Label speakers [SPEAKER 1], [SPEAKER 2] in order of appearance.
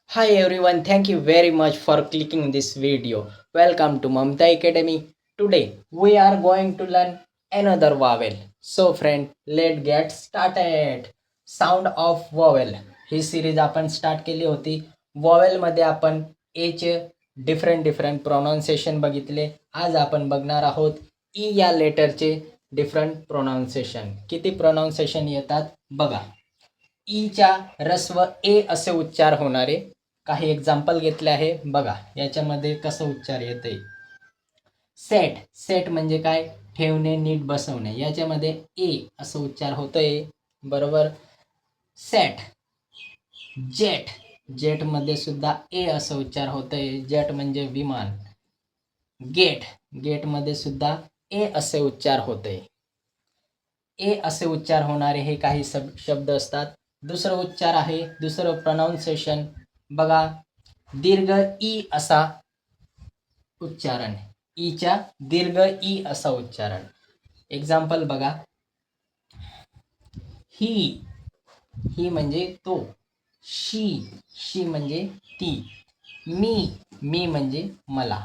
[SPEAKER 1] Hi everyone, thank you very much for clicking this video. Welcome to Mamta Academy. Today we are going to learn another vowel. So friend, let's get started. Sound of vowel. He series आपण start केली होती. Vowel मध्ये आपण ए चे different pronunciation बघितले. आज आपण बघणार आहोत ई या लेटरचे डिफरंट प्रोनाउन्सिएशन. किती प्रोनाउन्सिएशन येतात बघा. ईच्या ऱ्हस्व ए असे उच्चार होणारे काही एक्झाम्पल घेतले आहे बघा. याच्यामध्ये कसं उच्चार येते. सेट. सेट म्हणजे काय? ठेवणे, नीट बसवणे. याच्यामध्ये ए असं उच्चार होतोय बरोबर. सेट. जेट. जेट मध्ये सुद्धा ए असं उच्चार होतोय. जेट म्हणजे विमान. गेट. गेट मध्ये सुद्धा ए असे उच्चार होते. ए असे उच्चार होणारे हे काही शब्द असतात. दुसरं उच्चार आहे, दुसरं प्रोनाउन्सिएशन बघा. दीर्घ ई असा उच्चारण. ईच्या दीर्घ ई असा उच्चारण. एक्झाम्पल बघा. ही. ही म्हणजे तो. शी. शी म्हणजे ती. मी. मी म्हणजे मला.